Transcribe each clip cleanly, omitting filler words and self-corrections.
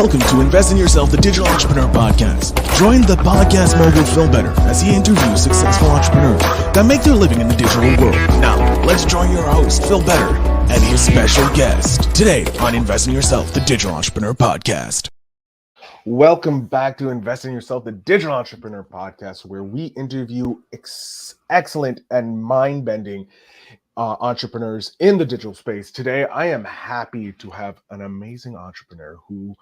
Welcome to Invest in Yourself, the Digital Entrepreneur Podcast. Join the podcast mogul Phil Better as he interviews successful entrepreneurs that make their living in the digital world. Now, let's join your host, Phil Better, and his special guest today on Invest in Yourself, the Digital Entrepreneur Podcast. Welcome back to Invest in Yourself, the Digital Entrepreneur Podcast, where we interview excellent and mind-bending entrepreneurs in the digital space. Today, I am happy to have an amazing entrepreneur who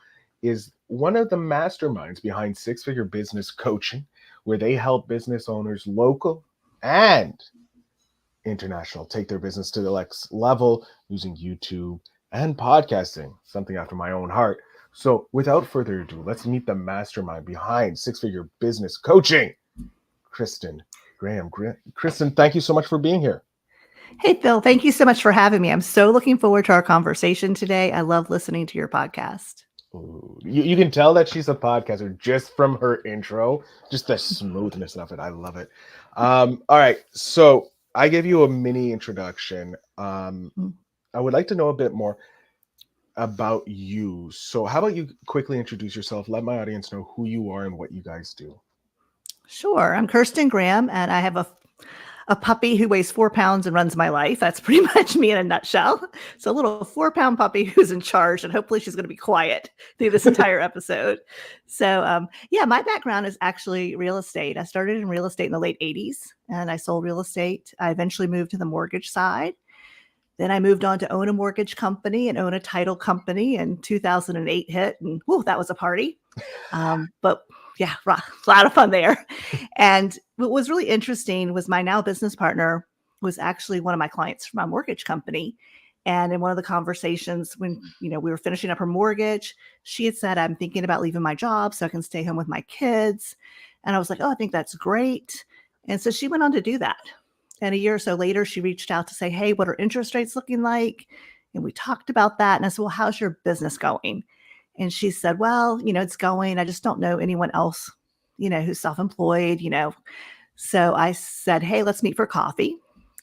is one of the masterminds behind six-figure business coaching, where they help business owners, local and international, take their business to the next level using YouTube and podcasting, something after my own heart. So without further ado, let's meet the mastermind behind six-figure business coaching, Kristen Graham. Kristen, thank you so much for being here. Hey, Phil, thank you so much for having me. I'm so looking forward to our conversation today. I love listening to your podcast. Ooh, you can tell that she's a podcaster just from her intro, just the smoothness of it. I love it. All right. So I gave you a mini introduction. I would like to know a bit more about you. So how about you quickly introduce yourself? Let my audience know who you are and what you guys do. Sure. I'm Kirsten Graham, and I have a puppy who weighs 4 pounds and runs my life. That's pretty much me in a nutshell. So a little 4-pound puppy who's in charge, and hopefully she's going to be quiet through this entire episode. So my background is actually real estate. I started in real estate in the late 80s, and I sold real estate. I eventually moved to the mortgage side. Then I moved on to own a mortgage company and own a title company, and 2008 hit, and that was a party. But yeah, a lot of fun there. And what was really interesting was my now business partner was actually one of my clients from my mortgage company. And in one of the conversations when, we were finishing up her mortgage, she had said, I'm thinking about leaving my job so I can stay home with my kids. And I was like, oh, I think that's great. And so she went on to do that. And a year or so later, she reached out to say, hey, what are interest rates looking like? And we talked about that. And I said, well, how's your business going? And she said, well, it's going. I just don't know anyone else, who's self-employed, So I said, hey, let's meet for coffee,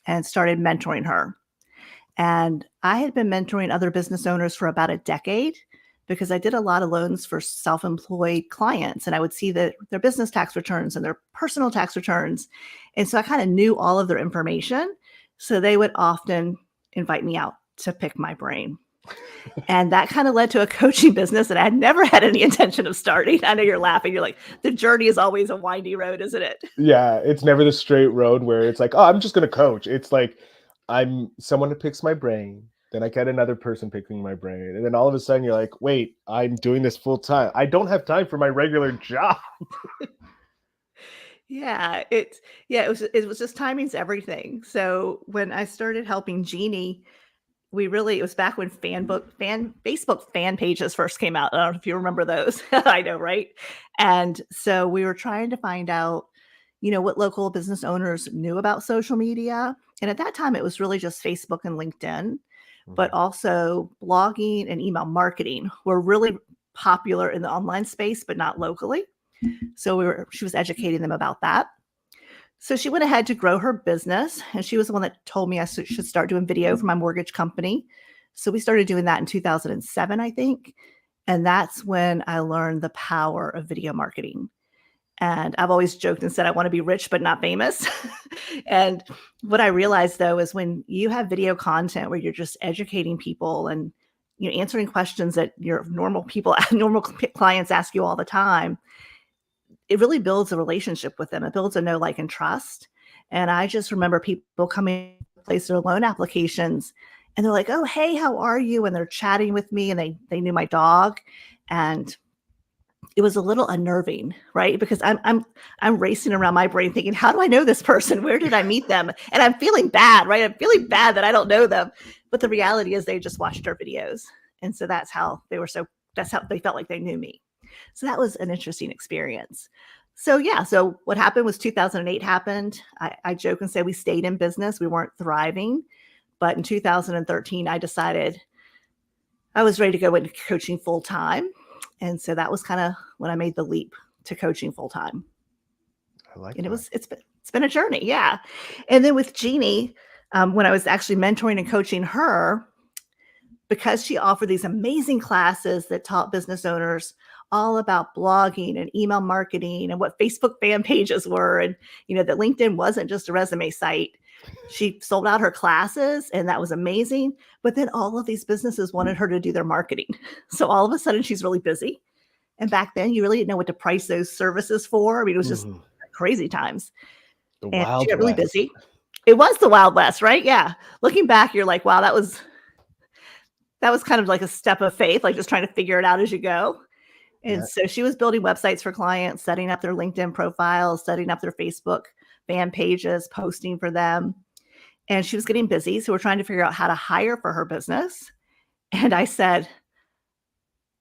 and started mentoring her. And I had been mentoring other business owners for about a decade because I did a lot of loans for self-employed clients, and I would see their business tax returns and their personal tax returns. And so I kind of knew all of their information. So they would often invite me out to pick my brain. And that kind of led to a coaching business that I had never had any intention of starting. I know you're laughing. You're like, the journey is always a windy road, isn't it? Yeah, it's never the straight road where it's like, oh, I'm just going to coach. It's like, I'm someone who picks my brain. Then I get another person picking my brain. And then all of a sudden you're like, wait, I'm doing this full time. I don't have time for my regular job. It was just timing's everything. So when I started helping Jeannie, it was back when Facebook fan pages first came out. I don't know if you remember those. I know, right? And so we were trying to find out, what local business owners knew about social media. And at that time, it was really just Facebook and LinkedIn, but also blogging and email marketing were really popular in the online space, but not locally. So she was educating them about that. So she went ahead to grow her business, and she was the one that told me I should start doing video for my mortgage company. So we started doing that in 2007, I think. And that's when I learned the power of video marketing. And I've always joked and said I want to be rich, but not famous. And what I realized, though, is when you have video content where you're just educating people and answering questions that your normal clients ask you all the time, it really builds a relationship with them. It builds a know, like, and trust. And I just remember people coming to place their loan applications, and they're like, oh, hey, how are you? And they're chatting with me, and they knew my dog. And it was a little unnerving, right? Because I'm racing around my brain thinking, how do I know this person? Where did I meet them? And I'm feeling bad, right? I'm feeling bad that I don't know them. But the reality is they just watched our videos. And so that's how they felt like they knew me. So that was an interesting experience. So what happened was 2008 happened. I joke and say we stayed in business. We weren't thriving. But in 2013, I decided I was ready to go into coaching full time. And so that was kind of when I made the leap to coaching full time. I like and that. It's been a journey. Yeah. And then with Jeannie, when I was actually mentoring and coaching her, because she offered these amazing classes that taught business owners all about blogging and email marketing and what Facebook fan pages were, and that LinkedIn wasn't just a resume site. She sold out her classes, and that was amazing. But then all of these businesses wanted her to do their marketing. So all of a sudden she's really busy. And back then you really didn't know what to price those services for. I mean, it was just crazy times. The And she Wild got really West. busy. It was the Wild West, right? Yeah. Looking back, you're like, wow, that was kind of like a step of faith, like just trying to figure it out as you go. And so she was building websites for clients, setting up their LinkedIn profiles, setting up their Facebook fan pages, posting for them. And she was getting busy. So we're trying to figure out how to hire for her business. And I said,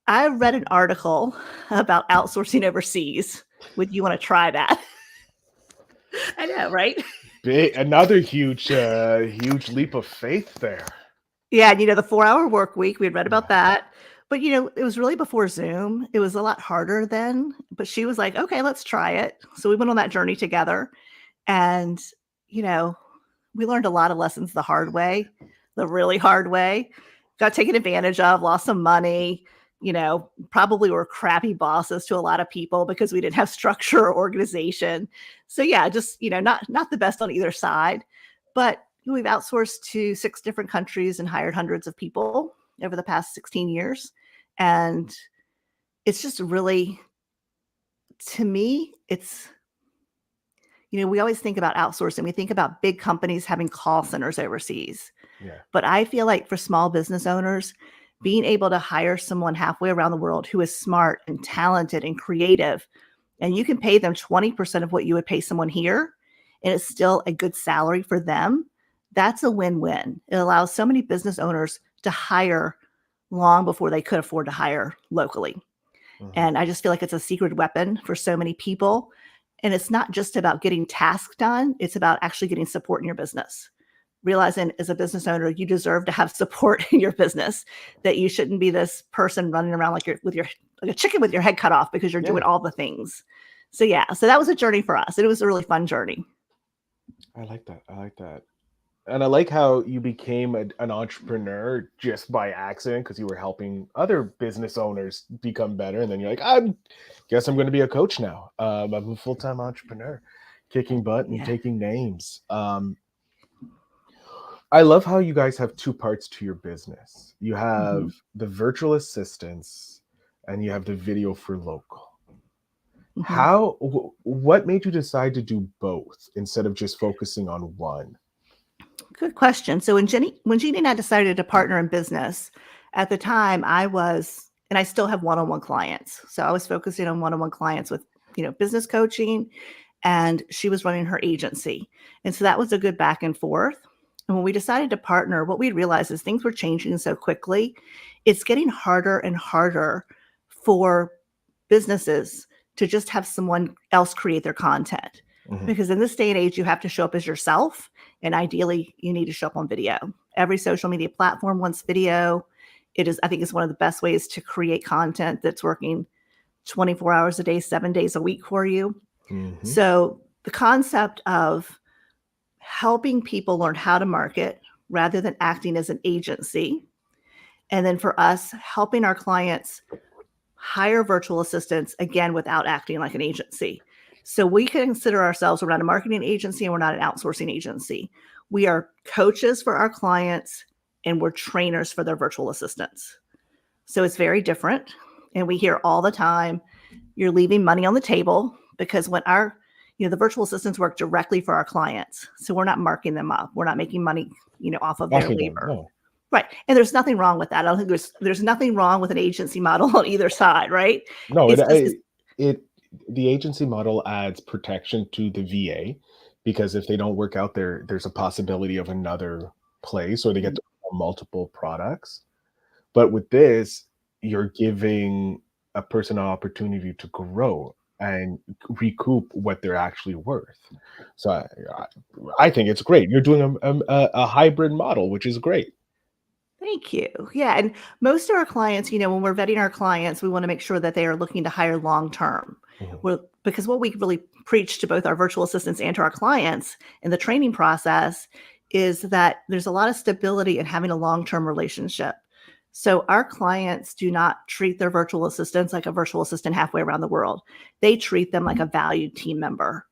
I read an article about outsourcing overseas. Would you want to try that? I know, right? Another huge leap of faith there. Yeah, the 4-hour work week, we had read about that. But, it was really before Zoom. It was a lot harder then. But she was like, okay, let's try it. So we went on that journey together. And, we learned a lot of lessons the hard way, the really hard way. Got taken advantage of, lost some money, probably were crappy bosses to a lot of people because we didn't have structure or organization. So yeah, just, not the best on either side. But we've outsourced to 6 different countries and hired hundreds of people over the past 16 years. And it's just really, to me, it's, we always think about outsourcing. We think about big companies having call centers overseas. Yeah. But I feel like for small business owners, being able to hire someone halfway around the world who is smart and talented and creative, and you can pay them 20% of what you would pay someone here, and it's still a good salary for them, that's a win-win. It allows so many business owners to hire long before they could afford to hire locally. And I just feel like it's a secret weapon for so many people. And it's not just about getting tasks done. It's about actually getting support in your business. Realizing as a business owner, you deserve to have support in your business, that you shouldn't be this person running around like a chicken with your head cut off because you're doing all the things. So that was a journey for us. It was a really fun journey. I like that. And I like how you became an entrepreneur just by accident because you were helping other business owners become better. And then you're like, I guess I'm going to be a coach now. I'm a full-time entrepreneur, kicking butt and taking names. I love how you guys have 2 parts to your business. You have the virtual assistants and you have the video for local. What made you decide to do both instead of just focusing on one? Good question. So when Jeannie and I decided to partner in business, at the time I still have one-on-one clients. So I was focusing on one-on-one clients with, business coaching, and she was running her agency. And so that was a good back and forth. And when we decided to partner, what we realized is things were changing so quickly. It's getting harder and harder for businesses to just have someone else create their content. Because in this day and age, you have to show up as yourself. And ideally, you need to show up on video. Every social media platform wants video. I think it's one of the best ways to create content that's working 24 hours a day, 7 days a week for you. So the concept of helping people learn how to market rather than acting as an agency. And then for us, helping our clients hire virtual assistants, again, without acting like an agency. So we can consider ourselves, we're not a marketing agency and we're not an outsourcing agency. We are coaches for our clients and we're trainers for their virtual assistants. So it's very different. And we hear all the time, you're leaving money on the table, because when the virtual assistants work directly for our clients. So we're not marking them up. We're not making money, off of their labor. No. Right. And there's nothing wrong with that. I don't think there's nothing wrong with an agency model on either side, right? No, the agency model adds protection to the VA, because if they don't work out there, there's a possibility of another place, or they get to multiple products. But with this, you're giving a person an opportunity to grow and recoup what they're actually worth. So I think it's great. You're doing a hybrid model, which is great. Thank you. Yeah. And most of our clients, when we're vetting our clients, we want to make sure that they are looking to hire long-term. Because what we really preach to both our virtual assistants and to our clients in the training process is that there's a lot of stability in having a long-term relationship. So our clients do not treat their virtual assistants like a virtual assistant halfway around the world. They treat them like a valued team member.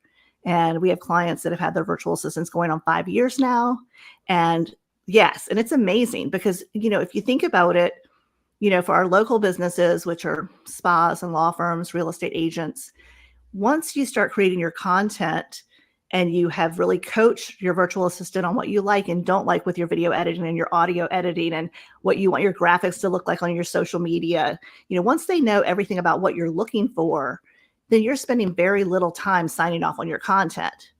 And we have clients that have had their virtual assistants going on 5 years now. And yes, and it's amazing because, if you think about it, for our local businesses, which are spas and law firms, real estate agents, once you start creating your content and you have really coached your virtual assistant on what you like and don't like with your video editing and your audio editing and what you want your graphics to look like on your social media, once they know everything about what you're looking for, then you're spending very little time signing off on your content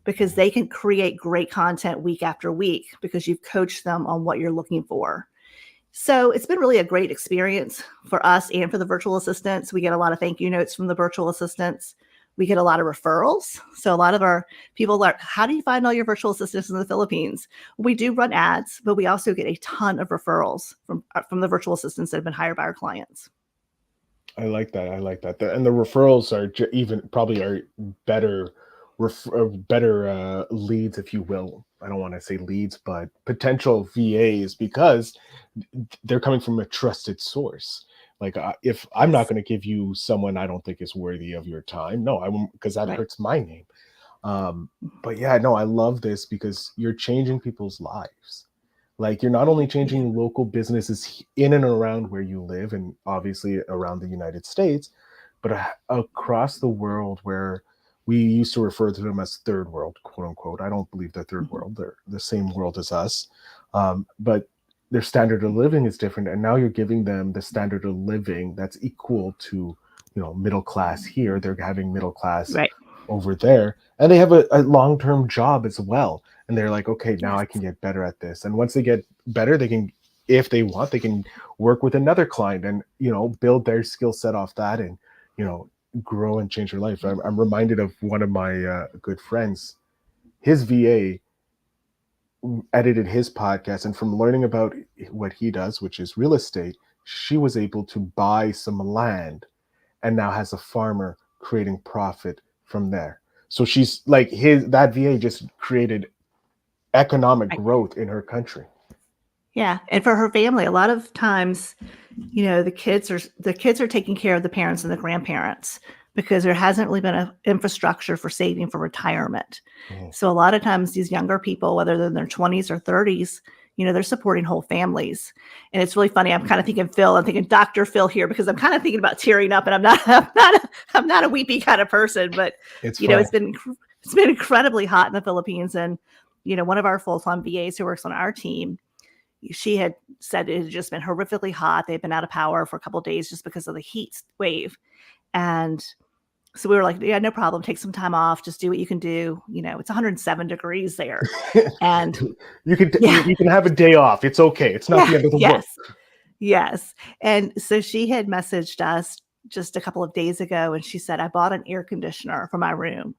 because they can create great content week after week because you've coached them on what you're looking for. So it's been really a great experience for us and for the virtual assistants. We get a lot of thank you notes from the virtual assistants. We get a lot of referrals. So a lot of our people are, how do you find all your virtual assistants in the Philippines? We do run ads, but we also get a ton of referrals from the virtual assistants that have been hired by our clients. I like that. And the referrals are even probably are better, better leads, if you will. I don't want to say leads, but potential VAs, because they're coming from a trusted source. Like if I'm not going to give you someone I don't think is worthy of your time, no, I won't, because that hurts my name. But yeah, no, I love this because you're changing people's lives. Like you're not only changing local businesses in and around where you live and obviously around the United States, but across the world where we used to refer to them as third world, quote unquote. I don't believe they're third world. They're the same world as us. But their standard of living is different. And now you're giving them the standard of living that's equal to, middle class here. They're having middle class over there. And they have a long-term job as well. And they're like, okay, now I can get better at this. And once they get better, they can, if they want, they can work with another client and, build their skill set off that and, grow and change their life. I'm reminded of one of my good friends. His VA edited his podcast, and from learning about what he does, which is real estate, she was able to buy some land and now has a farmer creating profit from there. So she's like that VA just created economic growth in her country. Yeah. And for her family, a lot of times, the kids are taking care of the parents and the grandparents because there hasn't really been an infrastructure for saving for retirement. So a lot of times these younger people, whether they're in their 20s or 30s, they're supporting whole families. And it's really funny. I'm kind of thinking Phil, I'm thinking Dr. Phil here because I'm kind of thinking about tearing up, and I'm not a weepy kind of person, but it's been incredibly hot in the Philippines. And, one of our full-time VAs who works on our team, she had said it had just been horrifically hot. They'd been out of power for a couple of days just because of the heat wave. And so we were like, yeah, no problem. Take some time off. Just do what you can do. It's 107 degrees there. And you can have a day off. It's okay. It's not the end of the world. Yes. And so she had messaged us just a couple of days ago, and she said, I bought an air conditioner for my room.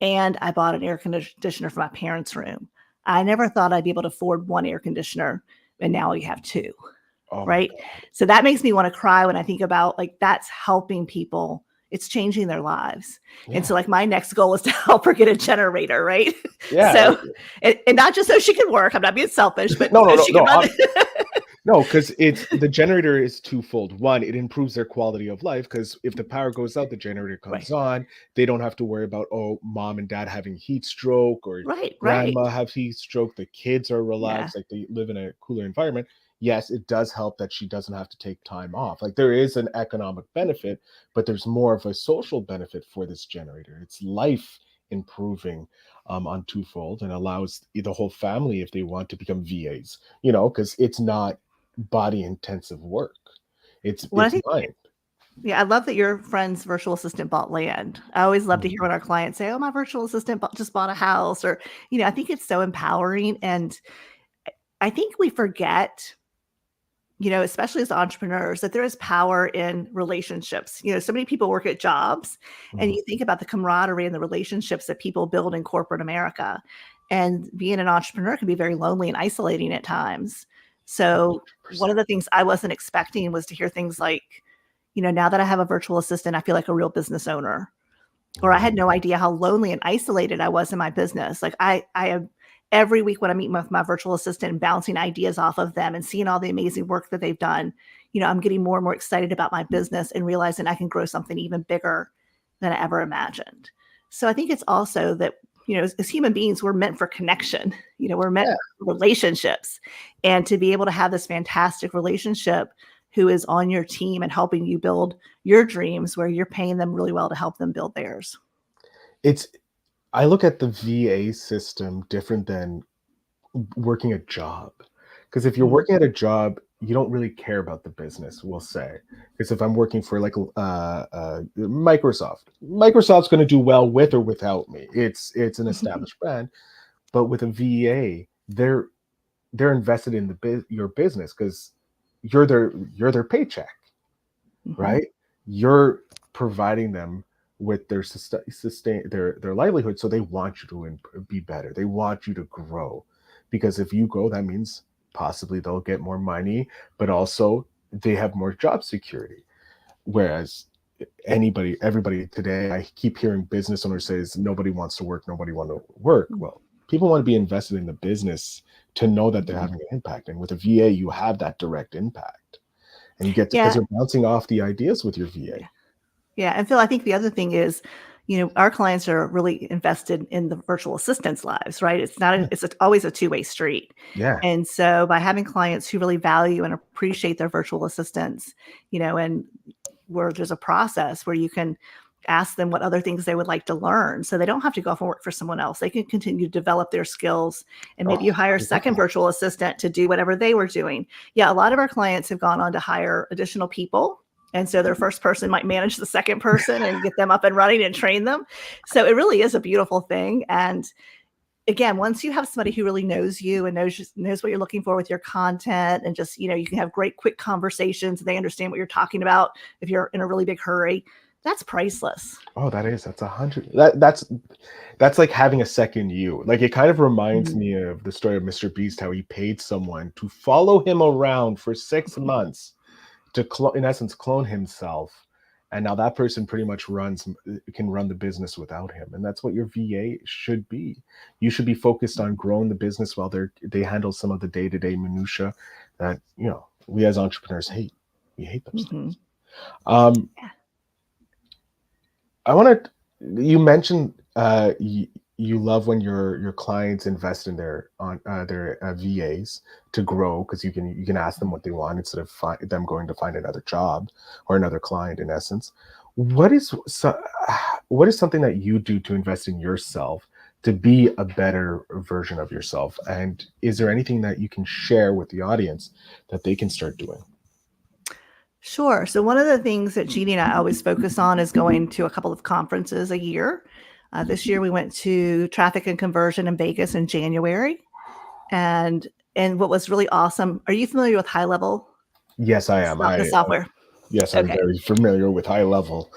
And I bought an air conditioner for my parents' room. I never thought I'd be able to afford one air conditioner, and now we have two. Oh, right. So that makes me want to cry when I think about that's helping people. It's changing their lives. Yeah. And so my next goal is to help her get a generator. Right. Yeah. So, and not just so she can work. I'm not being selfish, but no, because the generator is twofold. One, it improves their quality of life because if the power goes out, the generator comes on. They don't have to worry about, mom and dad having heat stroke or grandma have heat stroke. The kids are relaxed, they live in a cooler environment. Yes, it does help that she doesn't have to take time off. There is an economic benefit, but there's more of a social benefit for this generator. It's life improving on twofold and allows the whole family, if they want, to become VAs, because it's not body intensive work. It's mind. Yeah, I love that your friend's virtual assistant bought land. I always love to hear when our clients say, oh, my virtual assistant just bought a house, or, I think it's so empowering. And I think we forget, especially as entrepreneurs, that there is power in relationships. So many people work at jobs, and you think about the camaraderie and the relationships that people build in corporate America. And being an entrepreneur can be very lonely and isolating at times. So 100%. One of the things I wasn't expecting was to hear things like, now that I have a virtual assistant, I feel like a real business owner. Or I had no idea how lonely and isolated I was in my business. I am every week when I meet with my virtual assistant and bouncing ideas off of them and seeing all the amazing work that they've done, I'm getting more and more excited about my business and realizing I can grow something even bigger than I ever imagined. So I think it's also that, as human beings, we're meant for connection. We're meant for relationships, and to be able to have this fantastic relationship who is on your team and helping you build your dreams, where you're paying them really well to help them build theirs. I look at the VA system different than working a job. Because if you're working at a job, you don't really care about the business, we'll say. Because if I'm working for like Microsoft's going to do well with or without me. It's an established brand. But with a VA, they're invested in your business because you're their paycheck, right? You're providing them with their sustain their livelihood, so they want you to be better. They want you to grow, because if you grow, that means possibly they'll get more money, but also they have more job security. Whereas everybody today, I keep hearing business owners says nobody wants to work. Well, people want to be invested in the business to know that they're having an impact. And with a VA, you have that direct impact. And you get to, because you're bouncing off the ideas with your VA. Yeah. And Phil, I think the other thing is, our clients are really invested in the virtual assistants' lives, right? It's not, it's always a two-way street. Yeah. And so by having clients who really value and appreciate their virtual assistants, and where there's a process where you can ask them what other things they would like to learn, so they don't have to go off and work for someone else. They can continue to develop their skills, and maybe you hire a second virtual assistant to do whatever they were doing. Yeah, a lot of our clients have gone on to hire additional people. And so their first person might manage the second person and get them up and running and train them. So it really is a beautiful thing. And again, once you have somebody who really knows you and knows what you're looking for with your content, and just, you can have great, quick conversations, and they understand what you're talking about if you're in a really big hurry, that's priceless. Oh, that's 100. That's like having a second you. Like, it kind of reminds me of the story of Mr. Beast, how he paid someone to follow him around for 6 months to in essence clone himself, and now that person pretty much can run the business without him. And that's what your VA should be. You should be focused on growing the business while they handle some of the day-to-day minutia that we as entrepreneurs hate. We hate those things. I want to. You mentioned you love when your clients invest in their VAs to grow, because you can ask them what they want instead of them going to find another job or another client. In essence, what is something that you do to invest in yourself to be a better version of yourself? And is there anything that you can share with the audience that they can start doing? Sure. So one of the things that Jeannie and I always focus on is going to a couple of conferences a year. This year we went to Traffic and Conversion in Vegas in January. And what was really awesome, are you familiar with High Level? Yes, I am. The software. Yes, I'm very familiar with High Level.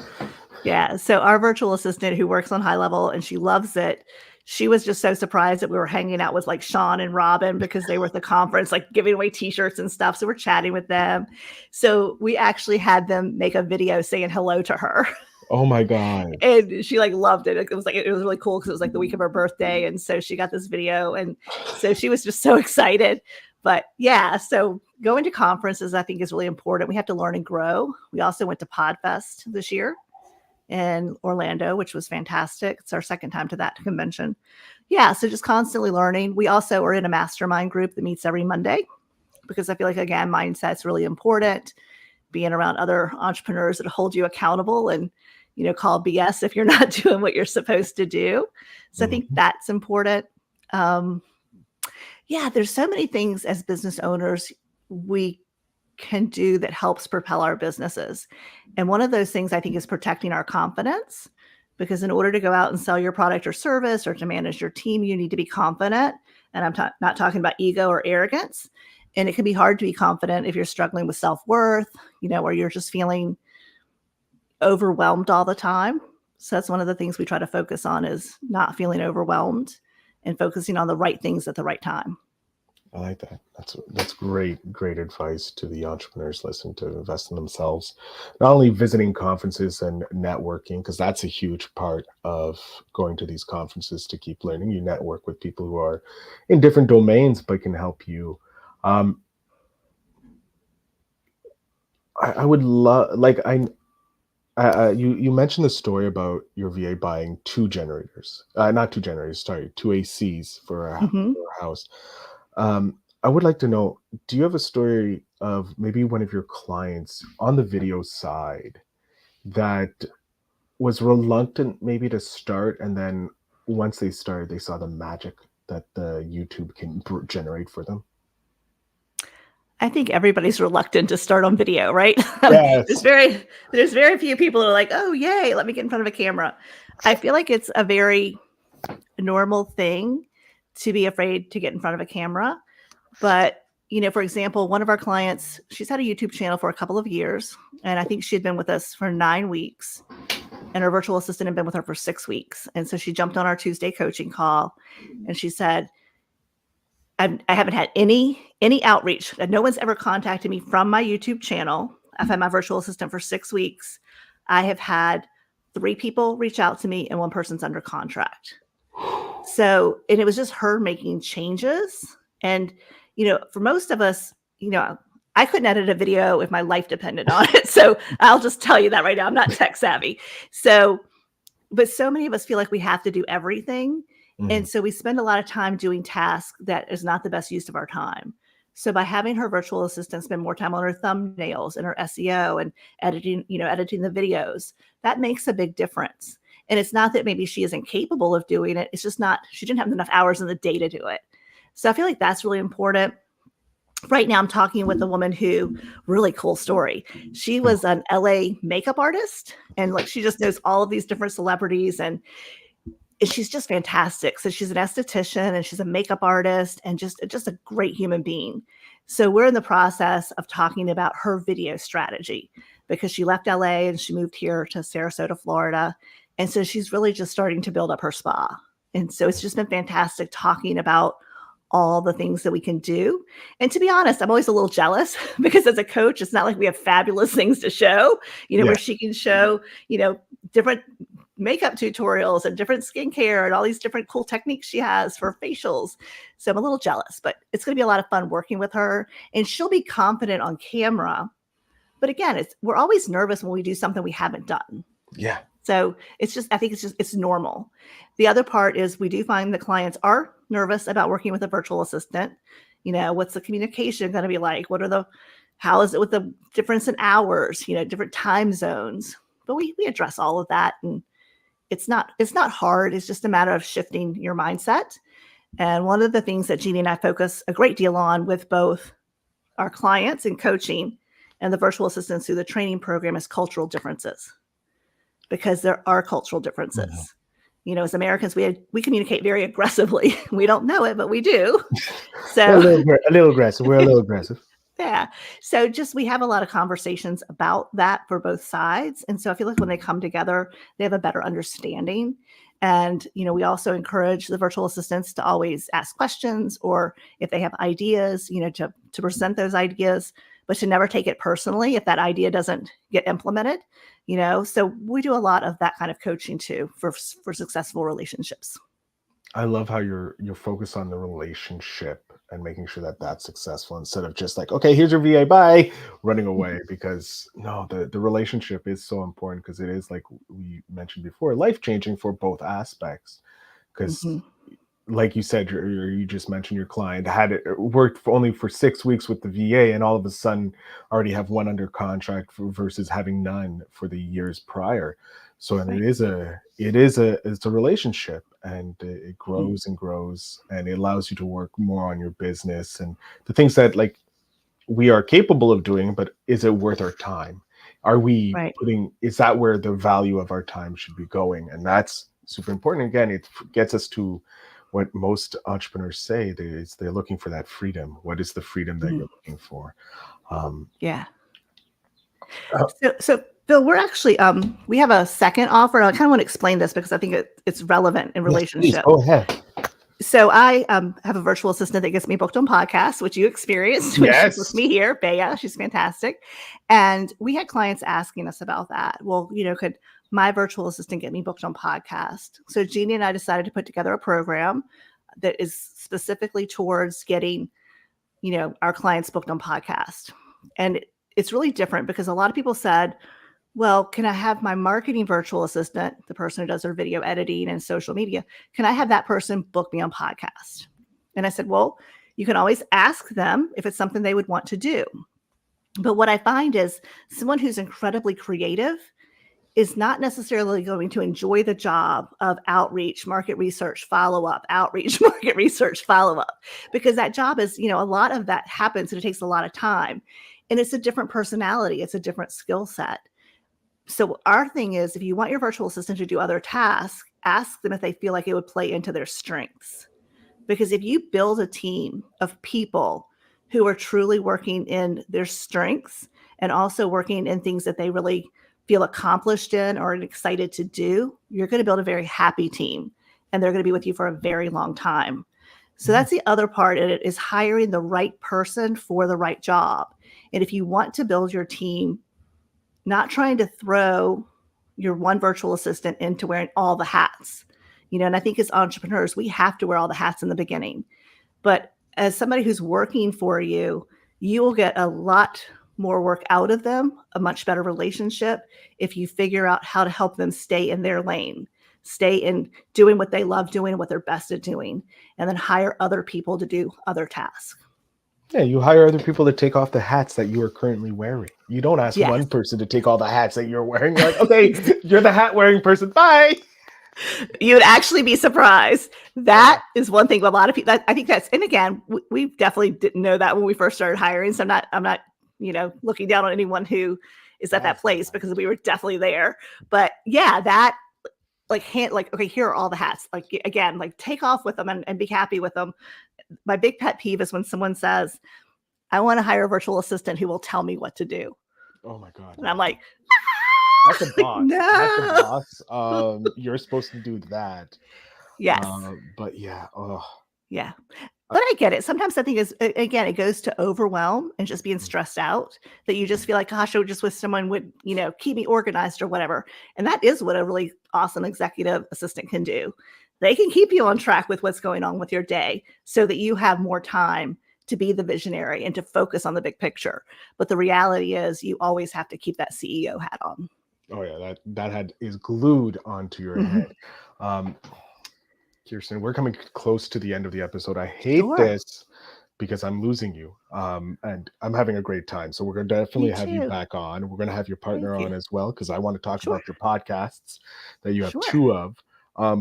Yeah. So our virtual assistant who works on High Level, and she loves it, she was just so surprised that we were hanging out with like Sean and Robin, because they were at the conference, like giving away t-shirts and stuff. So we're chatting with them. So we actually had them make a video saying hello to her. Oh my God. And she loved it. It was really cool, because it was like the week of her birthday. And so she got this video, and so she was just so excited. But yeah, so going to conferences, I think, is really important. We have to learn and grow. We also went to PodFest this year in Orlando, which was fantastic. It's our second time to that convention. Yeah. So just constantly learning. We also are in a mastermind group that meets every Monday, because I feel like, again, mindset's really important. Being around other entrepreneurs that hold you accountable and, call BS if you're not doing what you're supposed to do. So I think that's important. Yeah, there's so many things as business owners we can do that helps propel our businesses. And one of those things, I think, is protecting our confidence, because in order to go out and sell your product or service, or to manage your team, you need to be confident. And I'm not talking about ego or arrogance. And it can be hard to be confident if you're struggling with self-worth, or you're just feeling overwhelmed all the time. So that's one of the things we try to focus on, is not feeling overwhelmed and focusing on the right things at the right time. I like that. That's great advice to the entrepreneurs listening to invest in themselves. Not only visiting conferences and networking, because that's a huge part of going to these conferences to keep learning. You network with people who are in different domains but can help you. Um, I would love, like, you mentioned the story about your VA buying two generators, not two generators, sorry, two ACs Mhm. for a house. I would like to know, do you have a story of maybe one of your clients on the video side that was reluctant maybe to start, and then once they started, they saw the magic that the YouTube can generate for them? I think everybody's reluctant to start on video, right? There's Yes. very there's very few people who are like, "Oh, yay, let me get in front of a camera." I feel like it's a very normal thing to be afraid to get in front of a camera. But, for example, one of our clients, she's had a YouTube channel for a couple of years, and I think she had been with us for 9 weeks, and her virtual assistant had been with her for 6 weeks. And so she jumped on our Tuesday coaching call, and she said, I haven't had any outreach. No one's ever contacted me from my YouTube channel. I've had my virtual assistant for 6 weeks. I have had 3 people reach out to me, and 1 person's under contract. So, and it was just her making changes. And, for most of us, I couldn't edit a video if my life depended on it. So I'll just tell you that right now. I'm not tech savvy. So, but so many of us feel like we have to do everything. Mhm. And so we spend a lot of time doing tasks that is not the best use of our time. So by having her virtual assistant spend more time on her thumbnails and her SEO and editing the videos, that makes a big difference. And it's not that maybe she isn't capable of doing it. It's just not, she didn't have enough hours in the day to do it. So I feel like that's really important. Right now I'm talking with a woman who, really cool story. She was an LA makeup artist, and like she just knows all of these different celebrities, and she's just fantastic. So she's an esthetician and she's a makeup artist and just a great human being. So we're in the process of talking about her video strategy because she left LA and she moved here to Sarasota, Florida. And so she's really just starting to build up her spa. And so it's just been fantastic talking about all the things that we can do. And to be honest, I'm always a little jealous because as a coach, it's not like we have fabulous things to show, Yeah. where she can show, different makeup tutorials and different skincare and all these different cool techniques she has for facials. So I'm a little jealous, but it's going to be a lot of fun working with her, and she'll be confident on camera. But again, we're always nervous when we do something we haven't done. Yeah. So I think it's normal. The other part is we do find that clients are nervous about working with a virtual assistant. What's the communication going to be like? How is it with the difference in hours, different time zones? But we address all of that, and it's not hard. It's just a matter of shifting your mindset. And one of the things that Jeannie and I focus a great deal on with both our clients in coaching and the virtual assistants through the training program is cultural differences, because there are cultural differences. Mhm. As Americans, we communicate very aggressively. We don't know it, but we do. We're So a little aggressive. We're a little aggressive. yeah. So just we have a lot of conversations about that for both sides. And so I feel like when they come together, they have a better understanding. And, we also encourage the virtual assistants to always ask questions, or if they have ideas, to present those ideas, but to never take it personally if that idea doesn't get implemented. So we do a lot of that kind of coaching too for successful relationships. I love how you're focused on the relationship and making sure that that's successful instead of just like, okay, here's your VA, bye, running away. Because no, the relationship is so important, because it is, like we mentioned before, life changing for both aspects. Because Mhm. like you said, you just mentioned your client had worked only for 6 weeks with the VA, and all of a sudden already have 1 under contract versus having none for the years prior. So, and Right. it's a relationship, and it Mhm. grows and grows, and it allows you to work more on your business and the things that, like, we are capable of doing, but is it worth our time? Are we Right. is that where the value of our time should be going? And that's super important. Again, it gets us to what most entrepreneurs say, they're looking for that freedom. What is the freedom that Mhm. you're looking for? Um, Yeah. uh, So Bill, we're actually we have a second offer. And I kind of want to explain this because I think it's relevant in yes, please relationship. go ahead. So I have a virtual assistant that gets me booked on podcasts, which you experienced when she's with Yes. me here, Bea. She's fantastic. And we had clients asking us about that. Well, could my virtual assistant get me booked on podcast? So Jeannie and I decided to put together a program that is specifically towards getting, our clients booked on podcast. And it's really different because a lot of people said, well, can I have my marketing virtual assistant, the person who does their video editing and social media, can I have that person book me on podcast? And I said, well, you can always ask them if it's something they would want to do. But what I find is someone who's incredibly creative is not necessarily going to enjoy the job of outreach, market research, follow-up, outreach, market research, follow-up, because that job is, a lot of that happens and it takes a lot of time. And it's a different personality. It's a different skill set. So our thing is, if you want your virtual assistant to do other tasks, ask them if they feel like it would play into their strengths. Because if you build a team of people who are truly working in their strengths and also working in things that they really feel accomplished in or excited to do, you're going to build a very happy team and they're going to be with you for a very long time. So that's the other part in it, is hiring the right person for the right job. And if you want to build your team, not trying to throw your one virtual assistant into wearing all the hats, and I think as entrepreneurs, we have to wear all the hats in the beginning. But as somebody who's working for you, you will get a lot more work out of them, a much better relationship if you figure out how to help them stay in their lane, stay in doing what they love doing and what they're best at doing, and then hire other people to do other tasks. Yeah, you hire other people to take off the hats that you are currently wearing. You don't ask Yes. one person to take all the hats that you're wearing. You're like, okay, you're the hat wearing person. Bye. You would actually be surprised. That is one thing. A lot of people, I think that's, and again, we definitely didn't know that when we first started hiring. So I'm not, looking down on anyone who is at that place, because we were definitely there. But yeah, that okay, here are all the hats. Like, again, take off with them and be happy with them. My big pet peeve is when someone says, I want to hire a virtual assistant who will tell me what to do. Oh my God. And I'm like, that's a boss. No. That's a boss. You're supposed to do that. Yes. But yeah. Oh. Yeah. But I get it. Sometimes I think again, it goes to overwhelm and just being stressed out, that you just feel like, gosh, I would just wish someone would, keep me organized or whatever. And that is what a really awesome executive assistant can do. They can keep you on track with what's going on with your day so that you have more time to be the visionary and to focus on the big picture. But the reality is you always have to keep that CEO hat on. Oh yeah, that hat is glued onto your head. Kirsten, we're coming close to the end of the episode. I hate this because I'm losing you. And I'm having a great time. So we're going to definitely have you back on. We're going to have your partner on as well, because I want to talk about your podcasts that you have two of.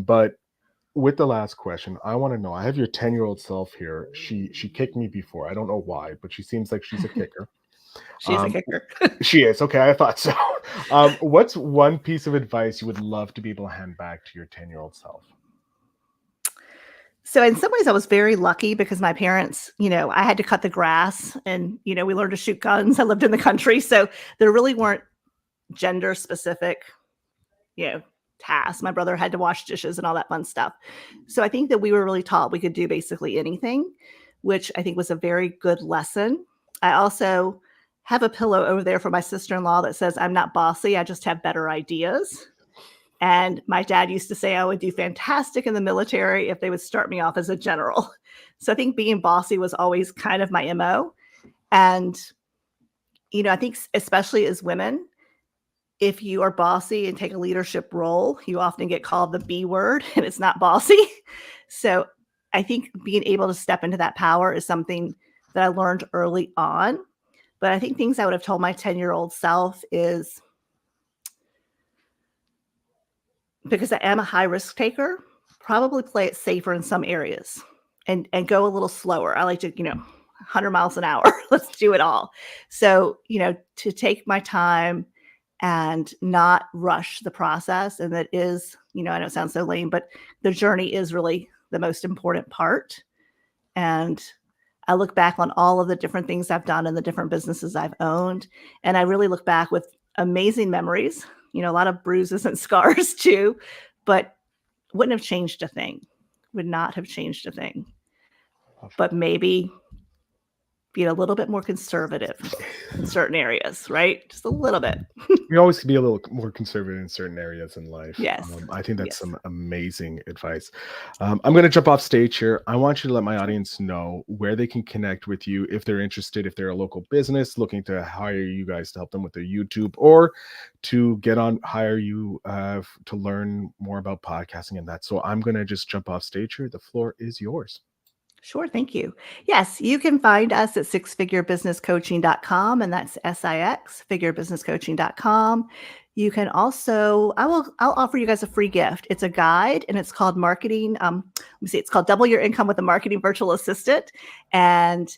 But with the last question, I want to know, I have your 10-year-old self here. She kicked me before. I don't know why, but she seems like she's a kicker. She's a kicker. She is. Okay, I thought so. What's one piece of advice you would love to be able to hand back to your 10-year-old self? So in some ways I was very lucky because my parents, I had to cut the grass and, we learned to shoot guns. I lived in the country. So there really weren't gender specific, tasks. My brother had to wash dishes and all that fun stuff. So I think that we were really taught we could do basically anything, which I think was a very good lesson. I also have a pillow over there for my sister-in-law that says, I'm not bossy. I just have better ideas. And my dad used to say I would do fantastic in the military if they would start me off as a general. So I think being bossy was always kind of my MO. And, I think especially as women, if you are bossy and take a leadership role, you often get called the B word, and it's not bossy. So I think being able to step into that power is something that I learned early on. But I think things I would have told my 10-year-old self is, because I am a high risk taker, probably play it safer in some areas and go a little slower. I like to, 100 miles an hour. Let's do it all. So, to take my time and not rush the process. And that is, I know it sounds so lame, but the journey is really the most important part. And I look back on all of the different things I've done and the different businesses I've owned. And I really look back with amazing memories, a lot of bruises and scars too, but wouldn't have changed a thing. would not have changed a thing. But maybe be a little bit more conservative in certain areas, right? Just a little bit. We always can be a little more conservative in certain areas in life. Yes. I think that's Yes. some amazing advice. I'm going to jump off stage here. I want you to let my audience know where they can connect with you if they're interested, if they're a local business looking to hire you guys to help them with their YouTube, or to hire you to learn more about podcasting and that. So I'm going to just jump off stage here. The floor is yours. Sure. Thank you. Yes, you can find us at sixfigurebusinesscoaching.com, and that's SIX, figurebusinesscoaching.com. You can also, I'll offer you guys a free gift. It's a guide, and it's called Marketing. It's called Double Your Income with a Marketing Virtual Assistant. And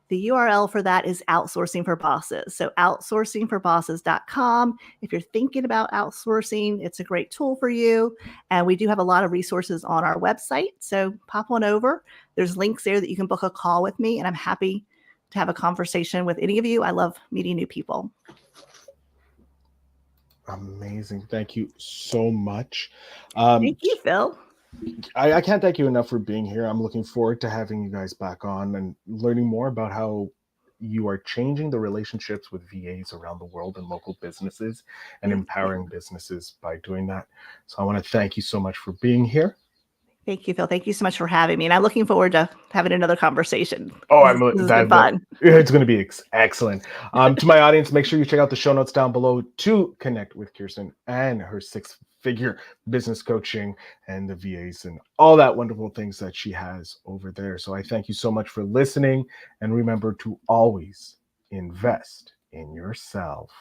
the URL for that is Outsourcing for Bosses. So outsourcingforbosses.com. If you're thinking about outsourcing, it's a great tool for you. And we do have a lot of resources on our website. So pop on over. There's links there that you can book a call with me. And I'm happy to have a conversation with any of you. I love meeting new people. Amazing. Thank you so much. Thank you, Phil. I can't thank you enough for being here. I'm looking forward to having you guys back on and learning more about how you are changing the relationships with VAs around the world and local businesses and empowering businesses by doing that. So I want to thank you so much for being here. Thank you, Phil. Thank you so much for having me. And I'm looking forward to having another conversation. Oh, this has been fun. It's going to be excellent. To my audience, make sure you check out the show notes down below to connect with Kirsten and her six-figure business coaching and the VAs and all that wonderful things that she has over there. So I thank you so much for listening. And remember to always invest in yourself.